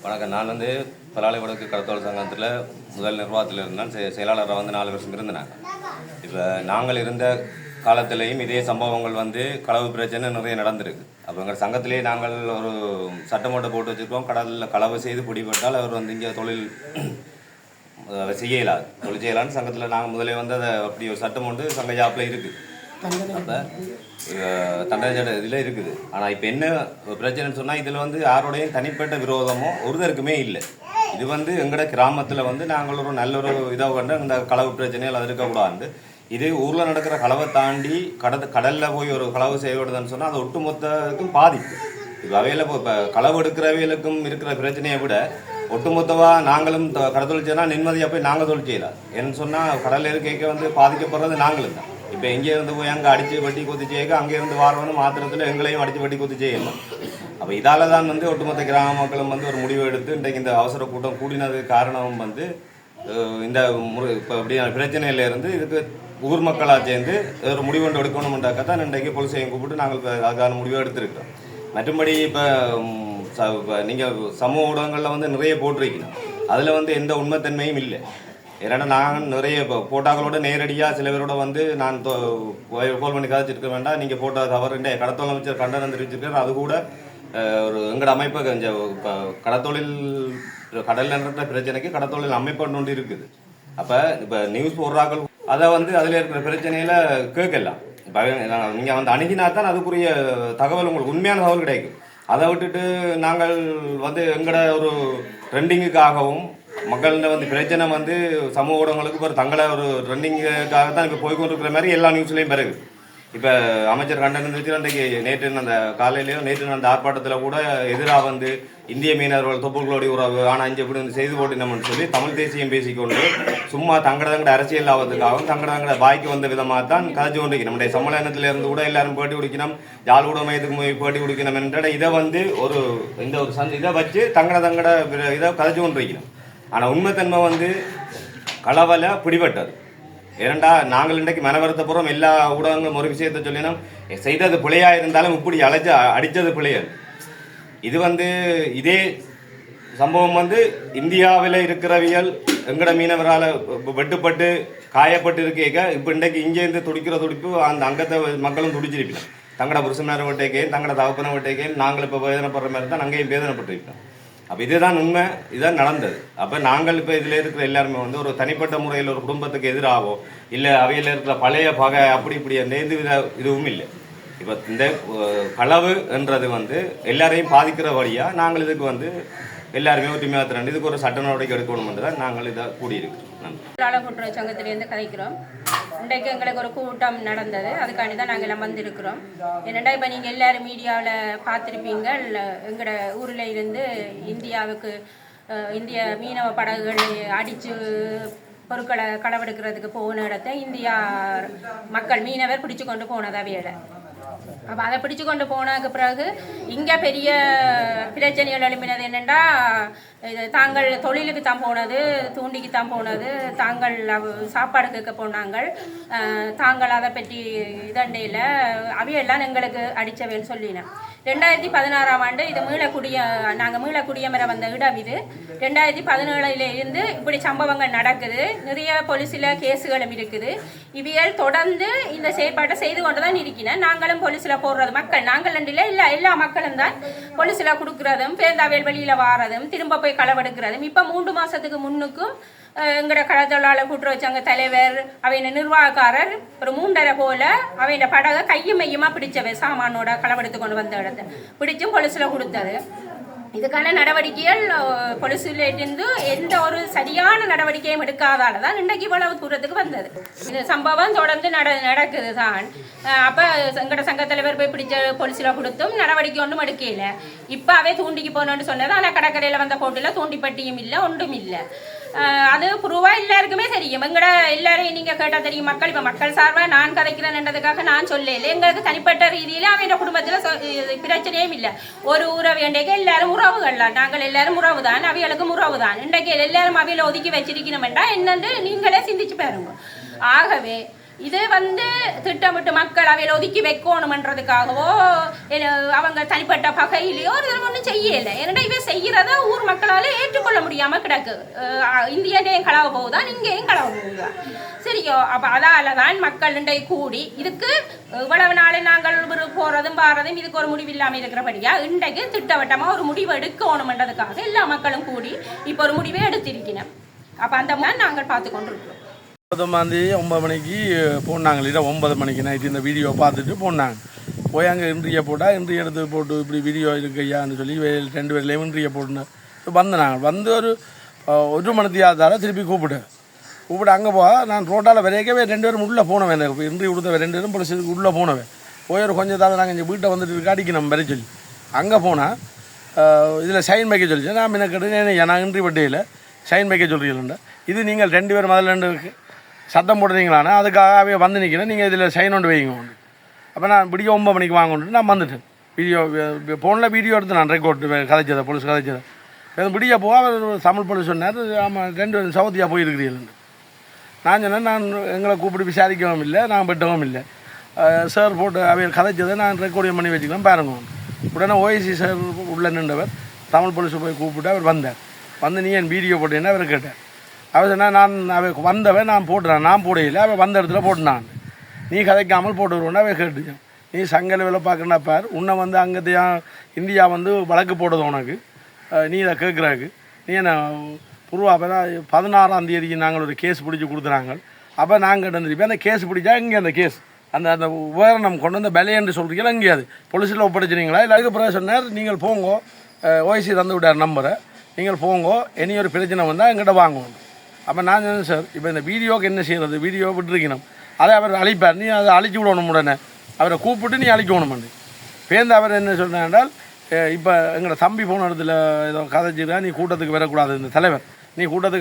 வணக்கம். நான் பலாலை வடக்கு கடத்தோல் சங்கத்தில் முதல் நிர்வாகத்தில் இருந்தால் செயலாளராக 4 வருஷம் இருந்தாங்க. இப்போ நாங்கள் இருந்த காலத்திலையும் இதே சம்பவங்கள் களவு பிரச்சனை நிறைய நடந்திருக்கு. அப்போ எங்கள் சங்கத்திலேயே நாங்கள் ஒரு சட்டமூட்டை போட்டு வச்சுருக்கோம். கடலில் களவு செய்து பிடிபட்டால் அவர் இங்கே தொழில் செய்யலாது, தொழில் செய்யலான்னு சங்கத்தில் நாங்கள் முதலே அதை அப்படி ஒரு சட்டம் உண்டு, சங்க ஜாப்பில் இருக்குது. அப்போ தண்டனை சட்ட இதில் இருக்குது. ஆனால் இப்போ என்ன பிரச்சனைன்னு சொன்னால் இதில் யாரோடையும் தனிப்பட்ட விரோதமோ ஒருத்தருக்குமே இல்லை. இது எங்களோட கிராமத்தில் நாங்கள் ஒரு நல்ல ஒரு இதாக இந்த களவு பிரச்சனைகள் அது இருக்கக்கூடாது. இது ஊரில் நடக்கிற களவை தாண்டி கடலில் போய் ஒரு களவு செய்யப்படுதுன்னு சொன்னால் அது ஒட்டுமொத்தத்துக்கும் பாதிப்பு. இப்போ அவையில் இப்போ களவு எடுக்கிறவைகளுக்கும் இருக்கிற பிரச்சனையை விட ஒட்டுமொத்தமாக நாங்களும் கடத்தொழில் செய்யலாம், நிம்மதியாக போய் நாங்கள் தொழில் செய்யலாம். ஏன்னு சொன்னால் கடலில் இருக்க பாதிக்கப்படுறது நாங்களும் தான். இப்போ எங்கே இருந்து போய் அங்கே அடித்து வட்டி கொத்தி செய்ய அங்கேருந்து வாரவனும் மாத்திரத்தில் எங்களையும் அடித்து வட்டி கொத்தி செய்யலாம். அப்போ இதால் தான் ஒட்டுமொத்த கிராம மக்களும் ஒரு முடிவு எடுத்து இன்றைக்கு இந்த அவசர கூட்டம் கூடினது காரணமும் இந்த இப்போ அப்படியான பிரச்சனையிலேருந்து இதுக்கு ஊர் மக்களாக சேர்ந்து ஒரு முடிவு ஒன்று எடுக்கணும்ன்றாக்க தான் இன்றைக்கு போலீஸையும் கூப்பிட்டு நாங்கள் அதுக்கான முடிவு எடுத்திருக்கிறோம். மற்றபடி இப்போ நீங்கள் சமூக ஊடகங்களில் நிறைய போட்டிருக்கணும். அதில் எந்த உண்மைத்தன்மையும் இல்லை. ஏன்னா நாங்கள் நிறைய போட்டாக்களோட நேரடியாக சில பேரோட நான் கோல் பண்ணி கதைச்சிருக்க வேண்டாம், நீங்கள் போட்டோ தவறுண்டே கடத்தொழில் அமைச்சர் கண்டனம் தெரிவிச்சிருக்காரு. அது கூட ஒரு எங்களோட அமைப்பை கொஞ்சம் இப்போ கடத்தொழில் கடலில் இருக்கிற பிரச்சனைக்கு கடத்தொழில் அமைப்பு ஒன்று இருக்குது. அப்போ இப்போ நியூஸ் போடுறாக்கள் அதை அதில் இருக்கிற பிரச்சனையில் கேட்கலாம். இப்போ நீங்கள் அணுகினா தான் அதுக்குரிய தகவல் உங்களுக்கு உண்மையான தகவல் கிடைக்கும். அதை விட்டுட்டு நாங்கள் எங்களோட ஒரு ட்ரெண்டிங்குக்காகவும் மக்கள்கிட்ட பிரச்சனை சமூக ஊடகங்களுக்கு ஒரு தங்களை ஒரு ட்ரெண்டிங்குக்காக தான் இப்போ போய்கொண்டிருக்கிற மாதிரி எல்லா நியூஸ்லையும் பிறகு இப்போ அமைச்சர் கண்டனம் வச்சு அன்றைக்கு நேற்று அந்த காலையிலேயும் நேற்று அந்த ஆர்ப்பாட்டத்தில் கூட எதிராக இந்திய மீனவர்கள் தொப்புகளோடைய உறவு ஆனால் இங்கே இப்படி செய்து போட்டினோம்னு சொல்லி தமிழ் தேசியம் பேசிக்கொண்டு சும்மா தங்கட அரசியல் ஆவதுக்காகவும் தங்கட வாய்க்கு வந்த விதமாக தான் கதைச்சு கொண்டிருக்கணும். நம்முடைய சம்மேளனத்திலிருந்து கூட எல்லாரும் பேட்டி கொடுக்கணும், யாழ் கூட மையத்துக்கு போய் பேட்டி கொடுக்கணும் என்ற இதை ஒரு இந்த ஒரு இதை வச்சு தங்கட இதை கதைச்சு கொண்டிருக்கணும். ஆனால் உண்மைத்தன்மை களவல பிடிபட்டது. ஏனண்டா நாங்கள் இன்றைக்கு மனவருத்தப்புறம் எல்லா ஊடகங்களும் ஒரு விஷயத்தை சொல்லினோம், செய்தது பிழையா இருந்தாலும் இப்படி அடித்தது பிழையாது. இது இதே சம்பவம் இந்தியாவில் இருக்கிறவியல் எங்கட மீனவரால் வெட்டுப்பட்டு காயப்பட்டு இருக்க இப்போ இன்றைக்கு இங்கேருந்து துடிக்கிற துடிப்பு அந்த அங்கத்தை மக்களும் துடிச்சிருப்போம். தங்கட புருஷனார விட்டைக்கையும் தங்கட தகப்பனை விட்டைக்கையும் நாங்கள் இப்போ வேதனைப்படுற மாதிரி தான் அங்கேயும் வேதனைப்பட்டிருப்போம். அப்போ இதுதான் உண்மை, இதுதான் நடந்தது. அப்போ நாங்கள் இப்போ இதில் இருக்கிற எல்லாருமே ஒரு தனிப்பட்ட முறையில் ஒரு குடும்பத்துக்கு எதிராகவோ இல்லை அவையில் இருக்கிற பழைய பகை அப்படி இப்படி எந்த வித இதுவும் இல்லை. இப்போ இந்த களவு என்றது எல்லாரையும் பாதிக்கிற வழியாக நாங்கள் இதுக்கு எல்லாருமே ஒற்றுமையாக திரண்டு இதுக்கு ஒரு சட்ட நடவடிக்கை எடுக்கணும் என்று தான் நாங்கள் இதை கூடியிருக்கிறோம். குற்ற சங்கத்திலேருந்து கதைக்கிறோம். இன்றைக்கு எங்களுக்கு ஒரு கூட்டம் நடந்தது, அதுக்காண்டி தான் நாங்கள் எல்லாம் வந்திருக்கிறோம். என்னென்னா இப்போ நீங்கள் எல்லோரும் மீடியாவில் பார்த்துருப்பீங்க, எங்களோட ஊரில் இருந்து இந்தியாவுக்கு இந்திய மீனவ படகுகளை அடித்து பொருட்களை களவெடுக்கிறதுக்கு போன இடத்த இந்தியா மக்கள் மீனவர் பிடிச்சு கொண்டு போனது அவையில. அப்போ அதை பிடிச்சு கொண்டு போனதுக்கு பிறகு இங்கே பெரிய பிரச்சனைகள் எழுப்பினது என்னென்னா, இது தாங்கள் தொழிலுக்கு தான் போனது, தூண்டிக்கு தான் போனது, தாங்கள் சாப்பாடு கேட்க போனாங்கள், தாங்கள் அதை பற்றி இதண்டையில் அவையெல்லாம் எங்களுக்கு அடித்தவைன்னு சொல்லினேன். 2016ஆம் ஆண்டு இது நாங்கள் மீளக்குடியமர வந்த இடம் இது. 2017 இருந்து இப்படி சம்பவங்கள் நடக்குது, நிறைய போலீஸில் கேஸுகளும் இருக்குது. இவைகள் தொடர்ந்து இந்த செயற்பாட்டை செய்து கொண்டு தான் இருக்கிறேன். நாங்களும் போலீஸில் போடுறது மக்கள், நாங்கள் ரெண்டில் இல்லை எல்லா மக்களும் தான் போலீஸில் கொடுக்குறதும் பேருந்தாவியல் வெளியில் வாரதும் திரும்ப போய் களவெடுக்கிறதும். இப்போ 3 மாதத்துக்கு முன்னுக்கும் எங்களோட கடத்தொழிலாளர் கூட்டுறவு தலைவர் அவையின் நிர்வாகக்காரர் ஒரு 3.5 போல அவையின் படகை கையும் மையமாக பிடிச்சவை சாமானோட களவெடுத்து கொண்டு வந்த இடத்த பிடிச்சும் போலீஸில் கொடுத்தது. இதுக்கான நடவடிக்கைகள் போலீஸிலிருந்து எந்த ஒரு சரியான நடவடிக்கையும் எடுக்காதால தான் இன்றைக்கு இவ்வளவு தூரத்துக்கு வந்தது. இந்த சம்பவம் தொடர்ந்து நடக்குது தான். அப்போ எங்கட சங்க தலைவர் போய் பிடிச்ச போலீஸில் கொடுத்தும் நடவடிக்கை ஒன்றும் எடுக்கல. இப்போ அவே தூண்டிக்கு போகணுன்னு சொன்னது, ஆனால் கடற்கரையில் வந்த போட்டியில் தூண்டிப்பட்டியும் இல்லை, ஒன்றும் இல்லை. அது ப்ரூவா எல்லாருக்குமே தெரியும். எங்கட எல்லாரையும் நீங்கள் கேட்டால் தெரியும். மக்கள் இப்போ மக்கள் சார்பாக நான் கதைக்கிறேன்ன்றதுக்காக நான் சொல்லல, எங்களுக்கு தனிப்பட்ட ரீதியில் அவங்க குடும்பத்தில் பிரச்சனையும் இல்லை. ஒரு உறவு இன்றைக்கு எல்லாரும் உறவுகள்லாம், நாங்கள் எல்லாரும் உறவு தான், அவைகளுக்கும் உறவு தான். இன்றைக்கு எல்லாரும் அவையில் ஒதுக்கி வச்சிருக்கணும்டா என்னன்னு நீங்களே சிந்திச்சு பாருங்க. ஆகவே இது திட்டமிட்டு மக்கள் அவையில் ஒதுக்கி வைக்கணுமன்றதுக்காகவோ அவங்க தனிப்பட்ட பகையிலையோ ஒரு ஒன்றும் செய்யலை. ஏன்னா இவை செய்கிறத ஊர் மக்களாக முடியாமல் கிடக்கு. இந்தியனையும் கலவ போகுதா, இங்கேயும் கலவ போகுதா? சரியோ, அப்போ அதால தான் மக்கள் கூடி இதுக்கு இவ்வளவு நாளை நாங்கள் போகிறதும் பாடுறதும் இதுக்கு ஒரு முடிவு இல்லாமல் இருக்கிறபடியா இன்றைக்கு திட்டவட்டமாக ஒரு முடிவு எடுக்கணுமென்றதுக்காக எல்லா மக்களும் கூடி இப்போ ஒரு முடிவை எடுத்திருக்கணும். அப்போ அந்த மாதிரி நாங்கள் பார்த்து கொண்டிருக்கிறோம். 9 மணிக்கு போனாங்க இல்லை, 9 மணிக்கு நைட்டு இந்த வீடியோ பார்த்துட்டு போனாங்க. போய் அங்கே இன்ட்ரியை போட்டால் இன்ட்ரி எடுத்து போட்டு இப்படி வீடியோ இருக்கு ஐயான்னு சொல்லி 2 பேர்லேயும் இன்ட்ரியை போட்டுன்னு வந்தேன். வந்து ஒரு மணித்தியாதார திருப்பி கூப்பிட்டு அங்கே போக நான் ரோட்டால் வரைக்கவே 2 பேரும் உள்ளே போனவேன். இன்ட்ரி கொடுத்த 2 பேரும் போலீஸுக்கு உள்ளே போனவேன். போய் ஒரு கொஞ்சம் தான் நாங்கள் இங்கே வீட்டை வந்துட்டு அடிக்கணும் வர சொல்லி அங்கே போனால் இதில் சைன் வைக்க சொல்லி நான் என்ன கேட்டேன், நான் இன்ட்ரி பட்டியில் சைன் வைக்க சொல்கிறீங்களா, இது நீங்கள் 2 பேர் முதல்ல 2 சத்தம் போடுறீங்களானா அதுக்காகவே வந்து நிற்கிறேன், நீங்கள் இதில் சைன் ஒன்று வைங்க. அப்போ நான் விடிய 9 மணிக்கு வாங்கிட்டு நான் வந்துட்டேன். வீடியோ ஃபோனில் வீடியோ எடுத்து நான் ரெக்கார்டு கதைச்சதை போலீஸ் கதைச்சதை விடிய போக அவர் தமிழ் போலீஸ் சொன்னார், ஆமாம் 2 சவுத்தியா போயிருக்கிறீர்கள். நான் சொன்னேன், நான் எங்களை கூப்பிட்டு விசாரிக்கவும் இல்லை, நான் வெட்டவும் இல்லை, சார் போட்டு அவர் கதைச்சதை நான் ரெக்கார்டிங் பண்ணி வச்சுக்கலாம் பாருங்க. உடனே ஓஎஸ்சி சார் உள்ளே நின்றவர் தமிழ் போலீஸை போய் கூப்பிட்டு அவர் வந்தார். வந்து நீ என் வீடியோ போட்டேன்னா அவர் கேட்டார். அவர் சொன்னால் நான் அவ வந்தவன் நான் போட்டுறேன், நான் போடையில அவள் வந்த இடத்துல போட்டுனான், நீ கதைக்காமல் போட்டு வருவோன்னா அவள் கேட்டுச்சான். நீ சங்கல வேலை பார்க்கணுன்னா பார், உன்னை வந்து அங்கத்தையும் இந்தியா வந்து வழக்கு போடுது உனக்கு, நீ இதை கேட்குறாக்கு நீ என்ன புருவா. அப்போ தான் 16ஆம் தேதிக்கு நாங்கள் ஒரு கேஸ் பிடிச்சி கொடுத்துறாங்க. அப்போ நாங்கள் கேட்டு அந்த கேஸ் பிடிச்சா இங்கே அந்த கேஸ் அந்த உபகரணம் கொண்டு வந்த பலையன்று சொல்கிறீங்களா எங்கேயாது போலீஸில் ஒப்படைச்சிங்களா இல்லை? அதுக்கு பிறகு சொன்னார், நீங்கள் போங்கோ, ஓய்சி தந்து விட்டார் நம்பரை, நீங்கள் போங்கோ, இனி ஒரு பிரச்சனை வந்தால் எங்கிட்ட வாங்குவோம். அப்போ நான் சொன்னேன், சார் இப்போ இந்த வீடியோவுக்கு என்ன செய்கிறது, வீடியோ விட்டுருக்கணும், அதை அவர் அழிப்பார், நீ அதை அழிச்சு விடணும், உடனே அவரை கூப்பிட்டு நீ அழிக்கணுமெண்டு பேருந்து. அவர் என்ன சொன்னார் என்றால், இப்போ எங்களோட தம்பி போன இடத்துல ஏதோ கதைச்சிருக்கா, நீ கூட்டத்துக்கு வரக்கூடாது, இந்த தலைவர் நீ கூட்டத்துக்கு